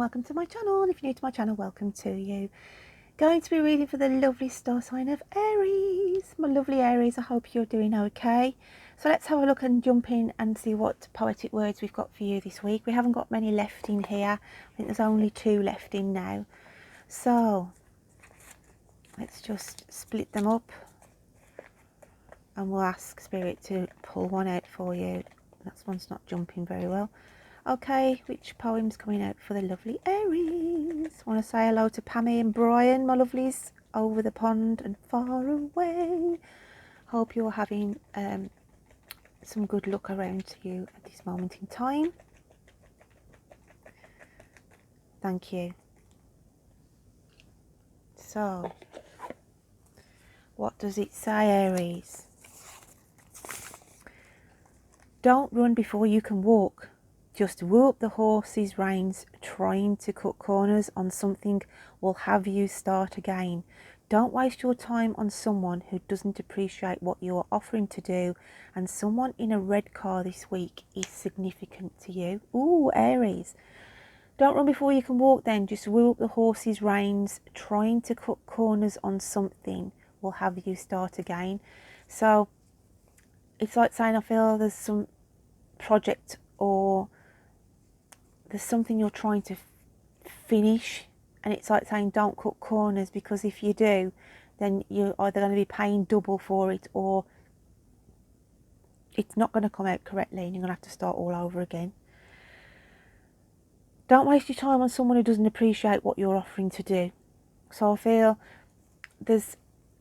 welcome to my channel. If you're new to my channel, welcome to you. Going to be reading for the lovely star sign of Aries. My lovely Aries, I hope you're doing okay. So let's have a look and jump in and see what poetic words we've got for you this week. We haven't got many left in here. I think there's only 2 left in now. So let's just split them up and we'll ask Spirit to pull one out for you. That one's not jumping very well. Okay, which poem's coming out for the lovely Aries? I want to say hello to Pammy and Brian, my lovelies, over the pond and far away. Hope you're having some good luck around you at this moment in time. Thank you. So, what does it say, Aries? Don't run before you can walk. Just woo up the horse's reins. Trying to cut corners on something will have you start again. Don't waste your time on someone who doesn't appreciate what you are offering to do. And someone in a red car this week is significant to you. Ooh, Aries. Don't run before you can walk then. Just woo up the horse's reins. Trying to cut corners on something will have you start again. So it's like saying I feel there's some project or there's something you're trying to finish, and it's like saying don't cut corners, because if you do, then you're either going to be paying double for it or it's not going to come out correctly and you're going to have to start all over again. Don't waste your time on someone who doesn't appreciate what you're offering to do. So I feel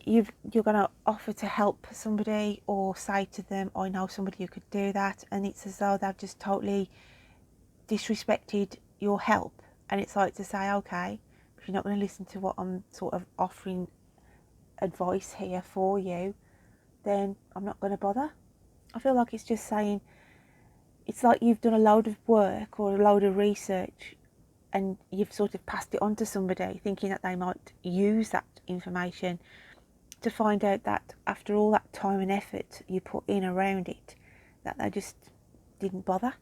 you're going to offer to help somebody or say to them, I know somebody who could do that, and it's as though they've just totally disrespected your help. And it's like to say, okay, if you're not going to listen to what I'm sort of offering advice here for you, then I'm not going to bother. I feel like it's just saying, it's like you've done a load of work or a load of research and you've sort of passed it on to somebody thinking that they might use that information, to find out that after all that time and effort you put in around it, that they just didn't bother.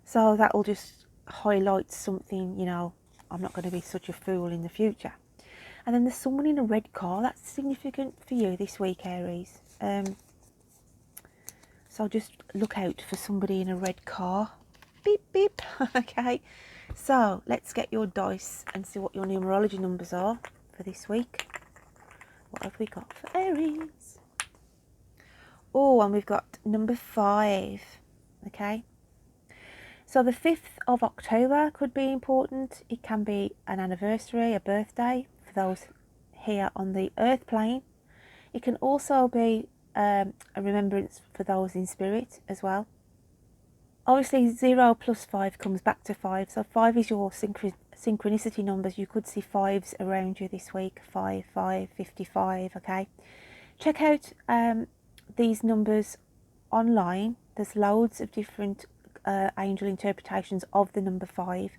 So that will just highlight something, you know, I'm not going to be such a fool in the future. And then there's someone in a red car. That's significant for you this week, Aries. So just look out for somebody in a red car. Beep, beep. Okay. So let's get your dice and see what your numerology numbers are for this week. What have we got for Aries? Oh, and we've got number 5. Okay. So the 5th of October could be important. It can be an anniversary, a birthday for those here on the earth plane. It can also be a remembrance for those in spirit as well. Obviously 0 plus 5 comes back to 5. So 5 is your synchronicity numbers. You could see 5s around you this week. 5, 5, 55, okay. Check out these numbers online. There's loads of different angel interpretations of the number 5.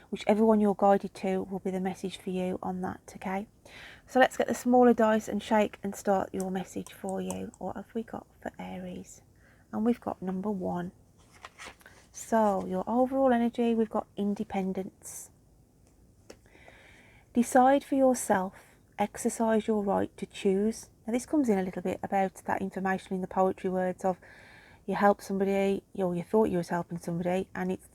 Whichever one you're guided to will be the message for you on that, okay. So let's get the smaller dice and shake and start your message for you. What have we got for Aries? And we've got number 1. So your overall energy, we've got independence. Decide for yourself. Exercise your right to choose. Now this comes in a little bit about that information in the poetry words of you help somebody, or you thought you was helping somebody, and it's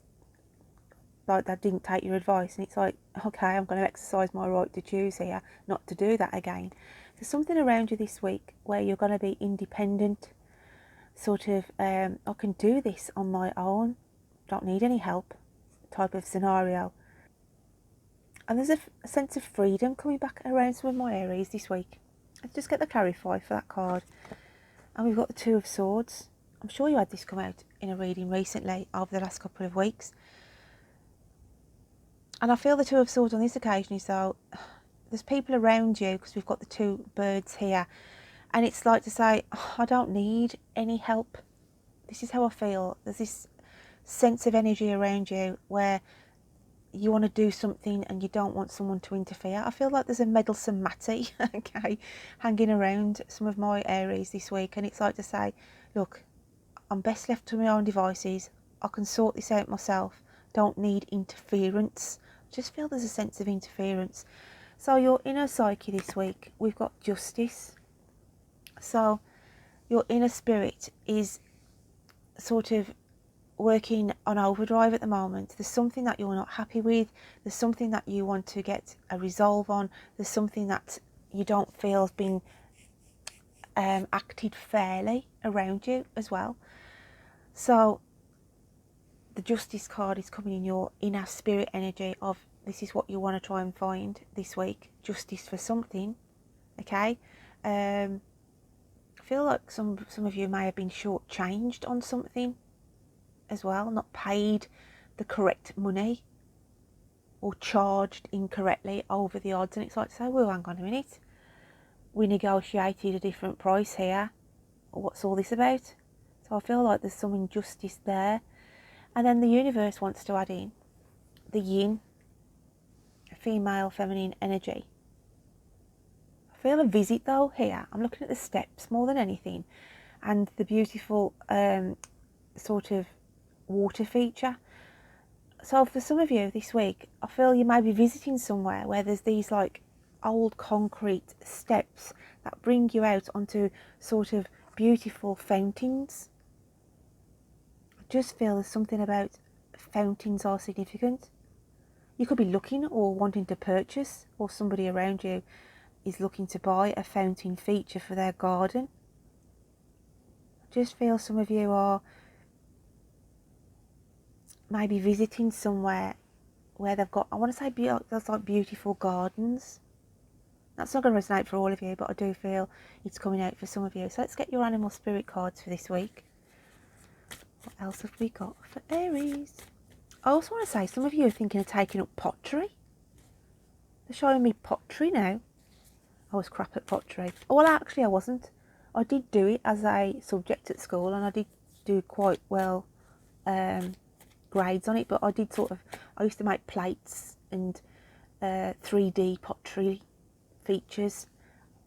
like they didn't take your advice, and it's like, okay, I'm going to exercise my right to choose here, not to do that again. There's something around you this week where you're going to be independent, sort of, I can do this on my own, don't need any help type of scenario. And there's a sense of freedom coming back around some of my Aries this week. Let's just get the clarify for that card. And we've got the 2 of Swords. I'm sure you had this come out in a reading recently over the last couple of weeks. And I feel the 2 of Swords on this occasion is though, there's people around you, because we've got the 2 birds here. And it's like to say, oh, I don't need any help. This is how I feel. There's this sense of energy around you where you want to do something and you don't want someone to interfere. I feel like there's a meddlesome Matty, okay, hanging around some of my Aries this week. And it's like to say, look, I'm best left to my own devices. I can sort this out myself. Don't need interference. Just feel there's a sense of interference. So your inner psyche this week, we've got justice. So your inner spirit is sort of working on overdrive at the moment. There's something that you're not happy with. There's something that you want to get a resolve on. There's something that you don't feel has been acted fairly around you as well. So the justice card is coming in your inner spirit energy of this is what you want to try and find this week. Justice for something. Okay. I feel like some of you may have been shortchanged on something as well, not paid the correct money or charged incorrectly over the odds, and it's like, so well, hang on a minute, we negotiated a different price here, what's all this about? So I feel like there's some injustice there. And then the universe wants to add in the yin, female feminine energy. I feel a visit though here. I'm looking at the steps more than anything, and the beautiful sort of water feature. So for some of you this week, I feel you may be visiting somewhere where there's these like old concrete steps that bring you out onto sort of beautiful fountains. I just feel there's something about fountains are significant. You could be looking or wanting to purchase, or somebody around you is looking to buy a fountain feature for their garden. I just feel some of you are maybe visiting somewhere where they've got, I want to say there's like beautiful gardens. That's not going to resonate for all of you, but I do feel it's coming out for some of you. So let's get your animal spirit cards for this week. What else have we got for Aries? I also want to say some of you are thinking of taking up pottery. They're showing me pottery now. I was crap at pottery. Well, actually I wasn't. I did do it as a subject at school, and I did do quite well grades on it, but I used to make plates and 3D pottery features,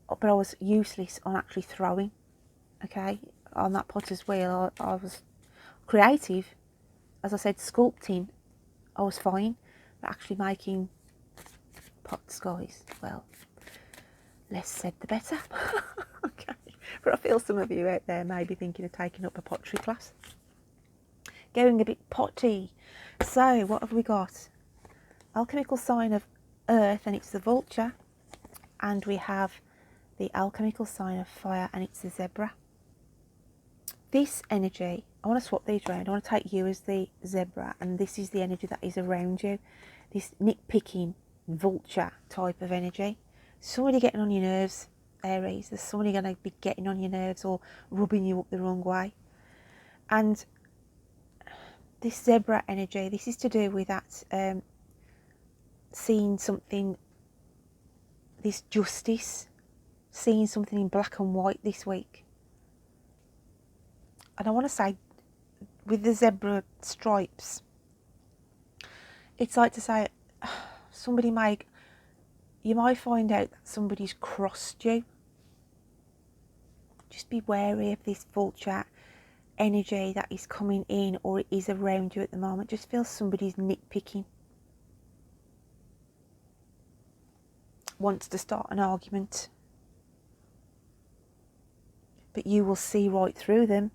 but I was useless on actually throwing. Okay, on that potter's wheel I was creative. As I said, sculpting I was fine, but actually making pots, guys, well, less said the better. Okay, but I feel some of you out there may be thinking of taking up a pottery class, going a bit potty. So what have we got? Alchemical sign of earth, and it's the vulture, and we have the alchemical sign of fire, and it's the zebra. This energy, I want to swap these around. I want to take you as the zebra, and this is the energy that is around you, this nitpicking vulture type of energy. Somebody getting on your nerves, Aries. There's somebody going to be getting on your nerves or rubbing you up the wrong way. And this zebra energy, this is to do with that seeing something, this justice, seeing something in black and white this week. And I want to say, with the zebra stripes, it's like to say, you might find out that somebody's crossed you. Just be wary of this vulture energy that is coming in, or it is around you at the moment. Just feel somebody's nitpicking, wants to start an argument, but you will see right through them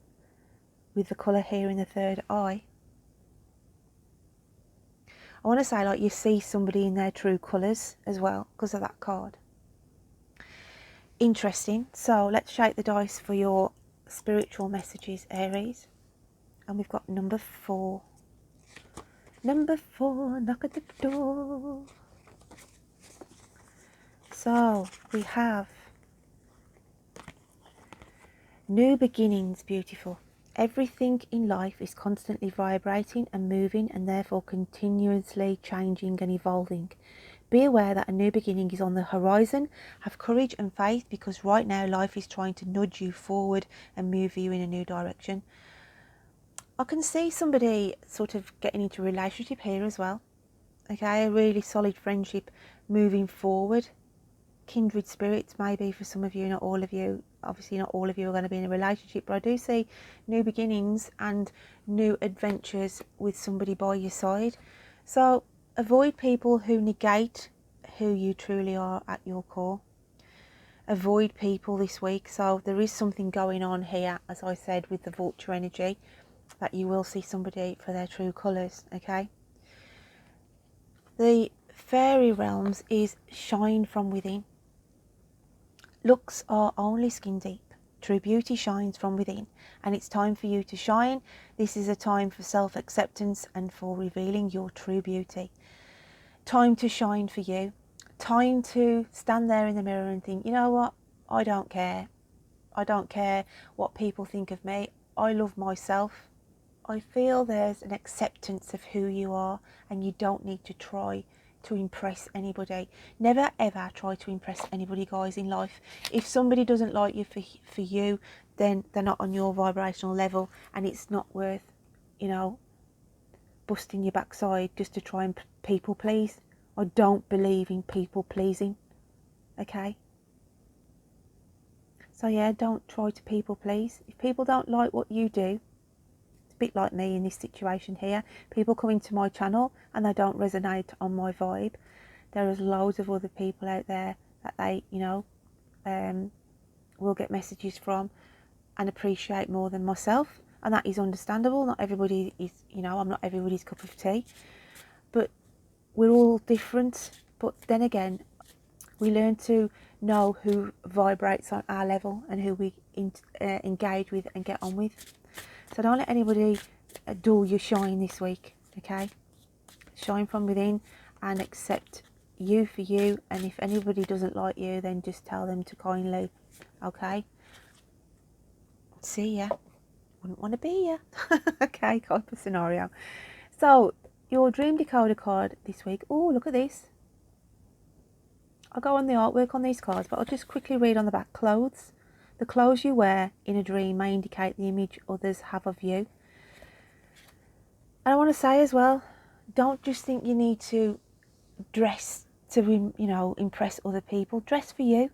with the colour here in the third eye. I want to say, like, you see somebody in their true colours as well because of that card. Interesting. So let's shake the dice for your spiritual messages, Aries. And we've got number 4. Number 4, knock at the door. So we have new beginnings, beautiful. Everything in life is constantly vibrating and moving, and therefore continuously changing and evolving. Be aware that a new beginning is on the horizon. Have courage and faith, because right now life is trying to nudge you forward and move you in a new direction. I can see somebody sort of getting into a relationship here as well. Okay, a really solid friendship moving forward. Kindred spirits maybe for some of you, not all of you. Obviously not all of you are going to be in a relationship, but I do see new beginnings and new adventures with somebody by your side. So avoid people who negate who you truly are at your core. Avoid people this week. So there is something going on here, as I said, with the vulture energy, that you will see somebody for their true colours, okay? The fairy realms is shine from within. Looks are only skin deep. True beauty shines from within, and it's time for you to shine. This is a time for self-acceptance and for revealing your true beauty. Time to shine for you. Time to stand there in the mirror and think, you know what, I don't care. I don't care what people think of me. I love myself. I feel there's an acceptance of who you are, and you don't need to try to impress anybody. Never ever try to impress anybody, guys, in life. If somebody doesn't like you for you, then they're not on your vibrational level, and it's not worth, you know, busting your backside just to try and people please. I don't believe in people pleasing, okay? So yeah, don't try to people please. If people don't like what you do, it's a bit like me in this situation here. People come into my channel and they don't resonate on my vibe. There is loads of other people out there that they, you know, will get messages from and appreciate more than myself, and that is understandable. Not everybody is, you know, I'm not everybody's cup of tea, but we're all different. But then again, we learn to know who vibrates on our level and who we engage with and get on with. So don't let anybody dull your shine this week, okay? Shine from within and accept you for you. And if anybody doesn't like you, then just tell them to kindly, okay? See ya. Wouldn't want to be ya. Okay, type of scenario. So your dream decoder card this week. Oh, look at this. I'll go on the artwork on these cards, but I'll just quickly read on the back. Clothes. The clothes you wear in a dream may indicate the image others have of you. And I want to say as well, don't just think you need to dress to, you know, impress other people. Dress for you.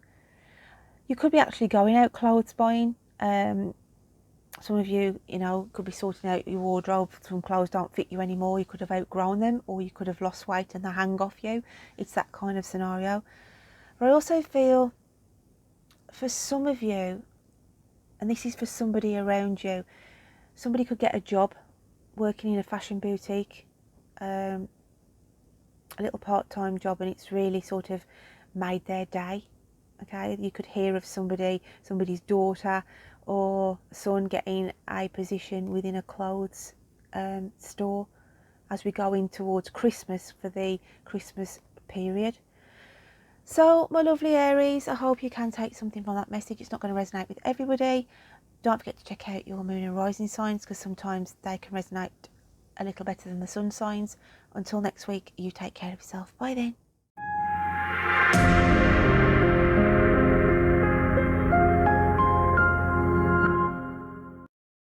You could be actually going out clothes buying. Some of you, you know, could be sorting out your wardrobe. Some clothes don't fit you anymore. You could have outgrown them, or you could have lost weight and they hang off you. It's that kind of scenario. But I also feel for some of you, and this is for somebody around you, somebody could get a job working in a fashion boutique, a little part-time job, and it's really sort of made their day. Okay, you could hear of somebody's daughter or son getting a position within a clothes store as we go in towards Christmas for the Christmas period. So my lovely Aries, I hope you can take something from that message. It's not going to resonate with everybody. Don't forget to check out your moon and rising signs, because sometimes they can resonate a little better than the sun signs. Until next week, you take care of yourself. Bye then.